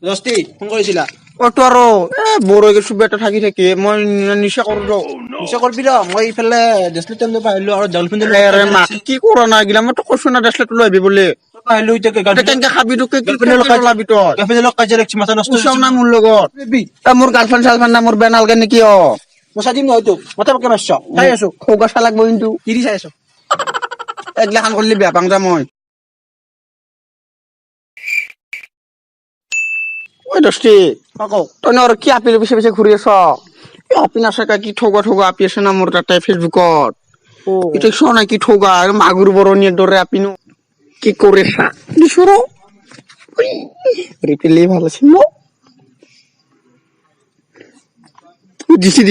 দস্তি phone কৰিছিলা auto আৰু বৰ হৈ গৈছো বেটা থাকি থাকি মই নিচা কৰো নিশ্চয় কৰবি ৰ মই ইফালে ডেছলেট টাইম আহিলো আৰু জলফিন কি কৰা নাই গিলা মই তো কৈছো না ডেছলেট লৈ আহিবি বুলি আহিলো এতিয়া কেনেকে খাবি তোকে লাবি কাজিয়া লাগছি মাথা নষ্ট তই না মোৰ লগত মোৰ গাৰ্লফ্ৰেণ্ড চালফ্ৰেণ্ড না মোৰ বেয়া নালাগে নেকি মই চাই দিম নহয় তোক মাথা পকে মাৰছ চাই আছো খৌগা চাহ লাগব কিন্তু তিৰি চাই আছো এইগিলাখান কৰিলে বেয়া পাং যা মই ঐ দস্তি তই আৰু কি আপিৰ পিছে পিছে ঘূৰি আছ আপি নাচাকা কি ঠগা আপি আছে না মোৰ তাতে ফেচবুকত এতিয়া চোৱা নাই কি ঠগা মাগুৰ বৰণীৰ দৰে আপিনো কি কৰে চা দিছো ৰিপেলি ভাল আছিল ন দিছি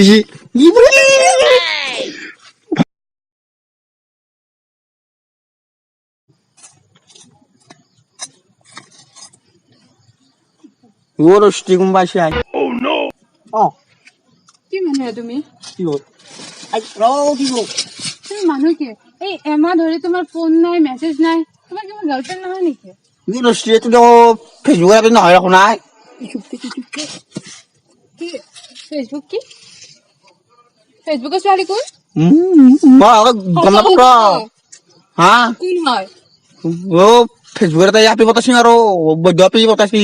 দস্তি গম পাইছে কি মানুহ তুমি কি হ'ল কি হ'ল তুমি মানুহ কি এই এমাহ ধৰি তোমাৰ ফোন নাই মেছেজ নাই তোমাৰ কি গাৰ্লফ্ৰেণ্ড নহয় নেকি দস্তি এইটো ফেচবুকত আপি নহয় একো নাই কি ফেচবুক কি ফেচবুকৰ ছোৱালী কোন মই গম নাপাওঁ হা কোন হয় ফেচবুকত আপি পতাইছি আৰু বৈধ আপি পতাইছি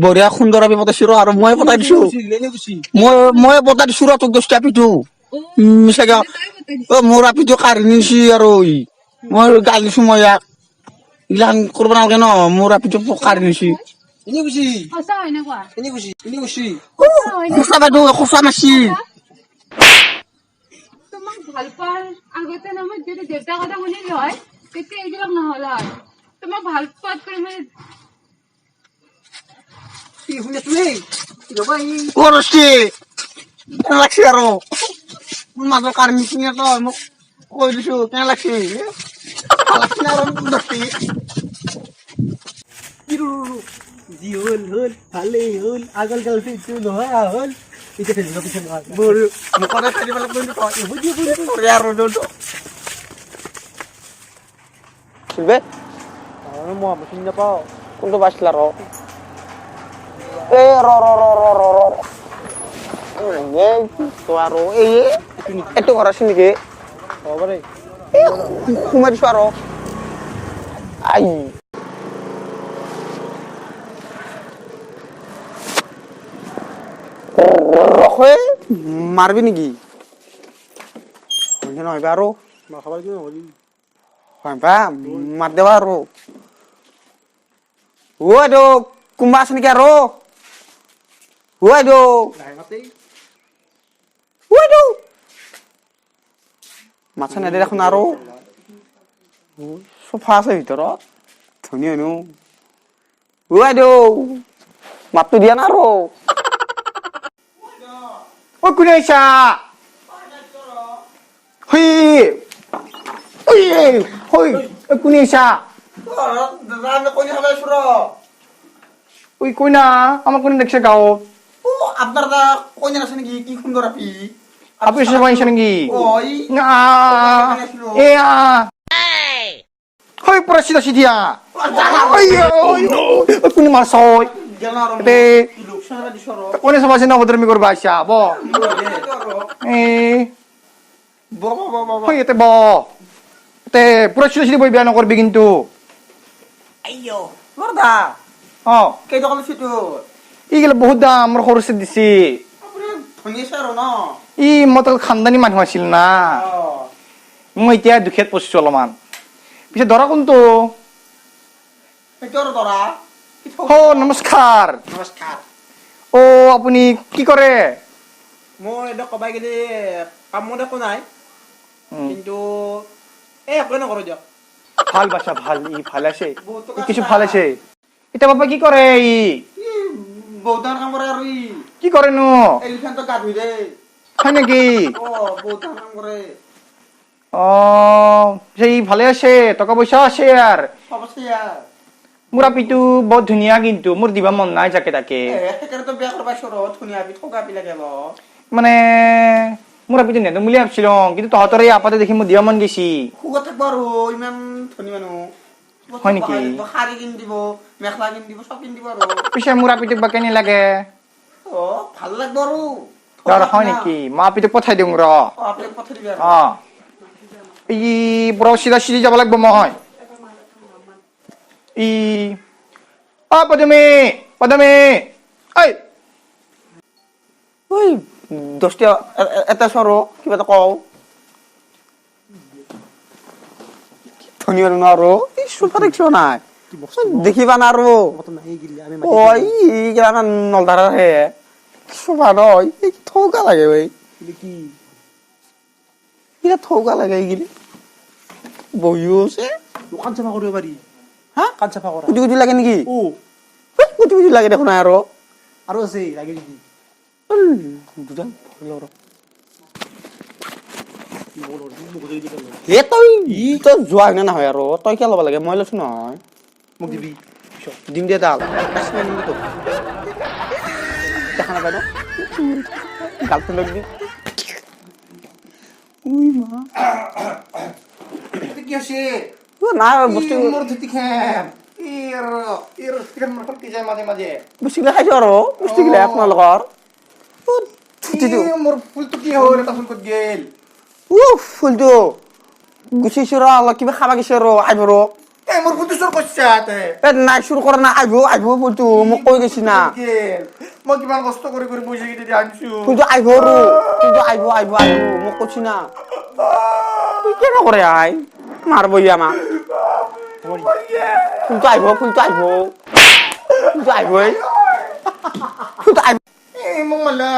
বঢ়িয়া সুন্দৰ আপি পতাইছি আৰু মই পতাই দিছো মই পতাই দিছো তোক দস্তি আপিটো মিছাকে মোৰ আপিটো কাঢ়ি নিছি আৰু মই গাল দিছো মই ইয়াক এইগিলাখান কৰিব নালাগে ন মোৰ আপিটো কাঢ়ি নিছি সঁচা হয় নে কোৱা সঁচা বাইদেউ সঁচা মাছি তোমাক ভাল পোৱাৰ আগতে না মই যদি দেউতাৰ কথা শুনিলো হয় তেতিয়া এইবিলাক নহ'ল হয় তোমাক ভাল পোৱাত কৰি মই দস্তি কেনে লাগছি আৰু মাজৰ কাঢ়ি নিছি তই মোক কৈ দিছো কেনে লাগছি আৰু দস্তি যি হ'ল ভালেই হ'ল আগৰ গাৰ্লফ্ৰেণ্ডটো নহয় হ'ল এতিয়া ফেচবুকৰ পিছত মুখতে খাই দিব লাগিব মই চিনি নাপাওঁ কোনটো বাচিলা আৰু এইটো ঘৰ আছে নেকি হ'ব দে সোমাই দিছো আৰু মাৰবি নেকি নহবা আৰু খাবাৰ কি নহ'লি মাৰ দেবা আৰু এইটো কোনোবা আছে নেকি আৰু মাছা নেদে দেখোন আৰু চফা আছে ভিতৰত ধুনীয়া নো মাতটো দিয়া না আৰু কোনে আহিছা কোনে আহিছা কইনা আমাৰ কোনে দেখছে গাঁৱত আপনার কইনা আছে নাকি কি সুন্দর আপি আপনি সে পাইছে নাকি হই পুরা সিধা সিধিয়া কোনে মারছ কোনে সমাজে নবধর্মী করবা আইসা এতে পুরা সিধা সিধি বই বিয়া নকরবি কিন্তু এইগিলা বহুত দাম আমার খরচ দিছি ই মই খানদানী মানুহ আছিল না মই এতিয়া দুখেত পড়ছো অলপমান পিছে ধরা কোনটো নমস্কার ও আপুনি কি কৰে মই এটা কবাই গেলি কামত একো নাই কিন্তু একো নকৰো দিয়ক ভাল বাসা ভাল ই ভাল আছে কিছু ভাল আছে এটা বাবা কি করে ই বহুতাৰ কাম কৰে আৰু কি কৰে নো এলিফেণ্টত গা ধুই দে হয় নাকি বহুতাৰ কাম কৰে সেই ভালে আছে টকা পয়সা আছে আর মোর আপিটো বহুত ধুনিয়া কিন্তু মোর দিবা মন নাই যাকে তাকে মানে মোর আপিটো নেদম বুলি ভাবছিলাম কিন্তু তহঁতৰ এই আপাতে দেখি মোৰ দিবা মন গেছি থাকবো আৰু ইমান ধনী মানুহ হয় নেকি? শাৰী কিনি দিব, মেখেলা কিনি দিব, চব কিনি দিব আৰু। পিছে মোৰ আপিটোক বা কেনে লাগে? অ', ভাল লাগব আৰু। ৰ হয় নেকি? মই আপিটোক পঠাই দিওঁ ৰ। অ', আপুনি পঠাই দিবি আৰু। অ ই পুৰা চিধা চিধি যাব লাগিব মই। ই অ পদুমী পদুমী ঐ ঐ, 10 টকা এটা চৰো কিবা এটা কওঁ। ধনী মানুহ ন আৰু এই চোফা দেখিছ নাই দেখিবা না আৰু ঐ এইগিলা নলধাৰাৰ হে চোফা নহয় এই থৌকা লাগে ঐ কিটা থৌকা লাগে এইগিলি বহিও আছে দোকান চাফা কৰিব পাৰি হা কাণ চাফা কৰা কুটি কুটি লাগে নেকি ও কুটি কুটি লাগে দেখোন আৰু আৰু আছে লাগে নেকি দুজন হে তই তই যোৱা হয় না নহয় আৰু তই কিয় ল'ব লাগে মই লৈছো নহয় মোক দিবি দিম দিয়া ডাল দেখা নাপাই ন গাৰ্লফ্ৰেণ্ডক দি উই মা কি আছে নাই বস্তু মোৰ ধুতি খাম মোৰ কি যায় মাজে মাজে বস্তুগিলা খাইছো আৰু বস্তুগিলা আপোনালোকৰ মোৰ ফুলটো কি হ'ল এটা ফুল ক'ত গেল ফুলটো গুচিছো ৰ অলপ কিবা খাবা গৈছে ৰ আহিব ৰ মোৰ ফুলটো চোৰ কৰিছা নাই চুৰ কৰা না আহিব ফুলটো মোক কৈ গৈছি না মই কিমান কষ্ট কৰি কৰি পইচা কেইটা আনিছো ফুলটো আহিব ৰ ফুলটো আহিব মোক কৈছি না কেনে কৰে আই মাৰব ই আমাক ফুলটো আহিব মোক মালা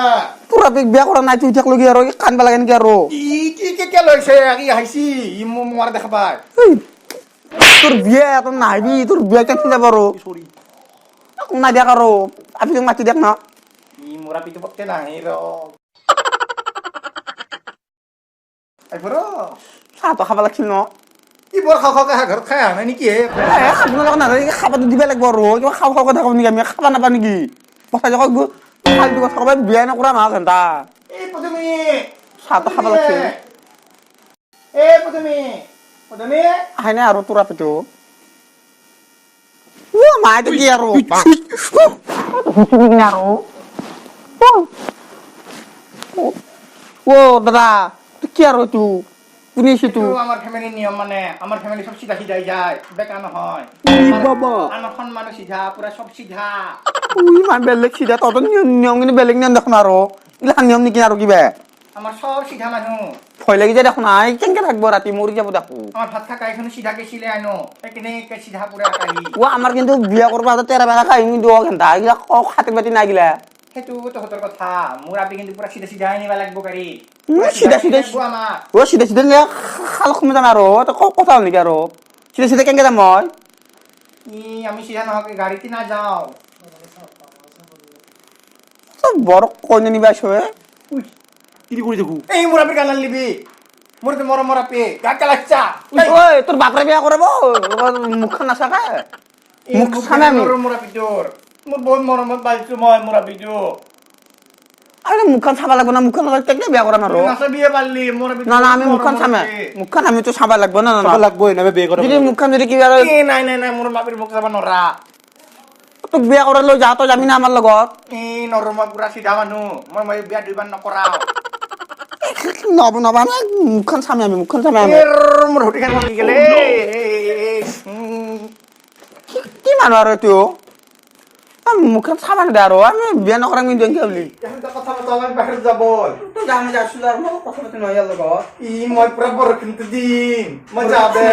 পুৰা বিয়া কৰা নাই তুই থাক লগি আৰু কান্দবা লাগে নেকি আৰু কি লৈছে কি আহিছি মোক মাৰ দেখা পাই তোৰ বিয়া তোৰ নাহিবি তোৰ বিয়া কেনচেল যাব আৰু নাই দিয়ক আৰু আপুনি মাতি দিয়ক না মোৰ আপিটো পটকে নাহে ৰ চাহটো খাব লাগিছিল ন কি বৰ খাওঁকে ঘৰত খাই আহা নাই নেকি আপোনালোকে নাজানে খাবাটো দিব লাগিব আৰু কিবা খাওঁকে থাকো নেকি আমি খাবা নাপা নেকি পঠাই যাওক ফাল্টু কথা কবাই বিয়াই নকৰা নহয় ঘণ্টা চাহটো খাব লাগিছিল আহে নাই আৰু তোৰ আপিটো মায়েতো কি আৰু দাদা কি আৰু এইটো কোনে সেইটো আমাৰ ফেমিলিৰ নিয়ম মানে আমাৰ ফেমিলি সব চিধা সিধাই যায় বেকা নহয় আমাৰ সন্মানো চিধা পুৰা সব চিধা ইমান বেলেগ চিধা তহঁতৰ নিয়ম কিন্তু বেলেগ নিয়ম দেখোন আৰু এইগিলা নিয়ম নেকি আৰু কিবা আমাৰ সব চিধা মানুহ ভয় লাগি যায় দেখোন আই কেনেকে থাকবো ৰাতি মৰি যাব দেখো আমার ভাত খাই এখানে সিধাকে ছিলে আনো এখানে সিধা পুরা আকালি আমাৰ কিন্তু বিয়া কৰবা তেৰা বেকা খাই কিন্তু ঘণ্টা এইগিলা খাতি বাতি নাই গিলা সেইটো তহঁতৰ কথা মোৰ আপি কিন্তু পুৰা সিধা সিধা আনিবা লাগব গাড়ী চিধা চিধা আমাৰ চিধা চিধা খাল খুমি যাম আৰু কথা হ'ল নেকি আৰু চিধা চিধা কেনেকে যাম মই আমি সিধা নহকে গাড়ীতে না যাও বৰ কইনা নিবা আছো কি কৰি দেখো এই মোৰ আপি গালাল লিবি মোৰ তো মৰম আপি গাকা লাগছা ঐ তোৰ বাপৰে বিয়া কৰাব মুখখন নাচাকে মুখ চামে আমি মোৰ আপি তোৰ মোৰ বহুত মৰমত পাইছো মই মোৰ আপিটো আৰে মুখখন চাবা লাগব না মুখখন কেনে বিয়া কৰাম আৰু নাচাবিয়ে পাৰলি মোৰ আপি না আমি মুখখন চামে মুখখন আমি তো চাবা লাগব না চাবা লাগবই না বিয়ে কৰা যদি মুখখন যদি কিবা নাই মোৰ বাপিৰ মুখ চাবা নৰা তোক বিয়া কৰা লৈ যা তই যাবি না আমাৰ লগত নৰম পুৰা সিধা মানুহ মই বিয়া দুইবাৰ নকৰা নবা না মুখখন চামে আমি মোৰ হুটিখান ভাঙি গেলে কি মানুহ আৰু এইটো মুখখন চাবা নেদে আৰু আমি বিয়া নকৰা কিন্তু এনেকে বুলি কথা পাতা বাহিৰত যাব যাম যাইছো আৰু মই কথা পাতি নহয় ইয়াৰ লগত মই পুৰা বৰ কিন্তু দিম মই যাবে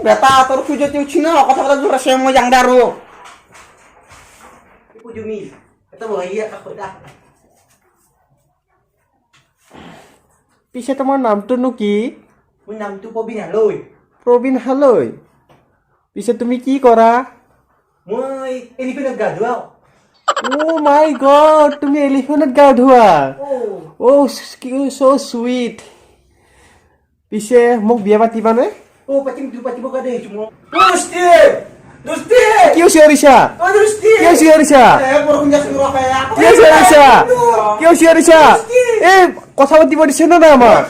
বেটা তোৰ খুজতি উঠি ন কথা পাতা জোৰ আছে মই যাং দে আৰু পিছে তোমাৰ নামটোনো কি মোৰ নামটো প্ৰবীণ হালৈ প্ৰবীণ হালৈ পিছে তুমি কি কৰা মই এলিফেণ্টত গা ধুৱাও অ' মাই গড তুমি এলিফেণ্টত গা ধোৱা অ' so sweet পিছে মোক বিয়া পাতিবানে পাতিম পাতিব কাৰণে আহিছো মই কিয় চিঞৰিছা কিয় চিঞৰিছা কিয় চিঞৰিছা এই কথা পাতিব দিছে নে নাই আমাক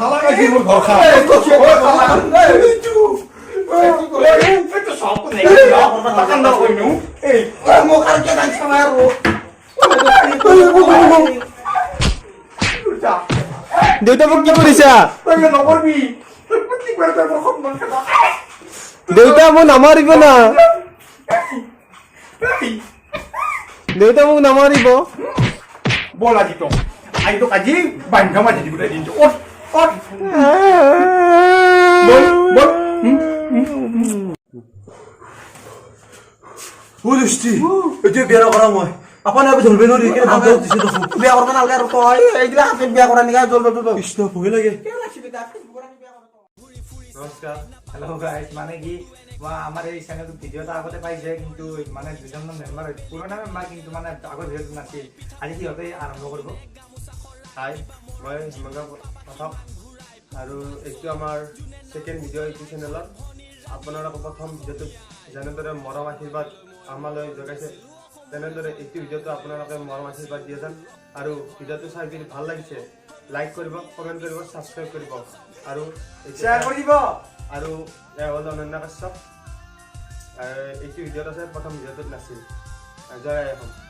দেউতা মোক কি কৰিছা দেউতা মোক নামাৰিব না দেউতা মোক নামাৰিব বল আজি তো আজি বান্ধা মাঝে দিব দিনটো ওঠ ওঠ বল বল দৃষ্টি এতিয়া বিয়া কৰা মই আপোনাৰ আমি ধৰবে নোৱাৰি কেনে ভাবতে দিছে দেখো বিয়া কৰিব নালাগে আৰু তই এইগিলা হাতে বিয়া কৰা নিগা জলবাটো তো কৃষ্ণ ভোগে লাগে নমস্কাৰ হেল্ল' গাইজ মানে কি মই আমাৰ এই চেনেলটোত ভিডিঅ' এটা আগতে পাইছে কিন্তু মানে দুজনমান মেম্বাৰ পুৰণা মেম্বাৰ কিন্তু মানে আগৰ ভিডিঅ'টো নাছিল আজি সিহঁতে আৰম্ভ কৰিব হাই মই হিমন্ত পাঠক আৰু এইটো আমাৰ ছেকেণ্ড ভিডিঅ' এইটো চেনেলত আপোনালোকৰ প্ৰথম ভিডিঅ'টোত যেনেদৰে মৰম আশীৰ্বাদ আমালৈ জগাইছে তেনেদৰে এইটো ভিডিঅ'টো আপোনালোকে মৰম আশীৰ্বাদ দিয়ে যেন আৰু ভিডিঅ'টো চাই যদি ভাল লাগিছে লাইক কৰিব কমেণ্ট কৰিব ছাবস্ক্ৰাইব কৰিব আৰু শ্বেয়াৰ কৰিব আৰু এয়া হ'ল অনন্য কাশ্যপ এইটো ভিডিঅ'ত আছে প্ৰথম ভিডিঅ'টোত নাছিল জয় আই অসম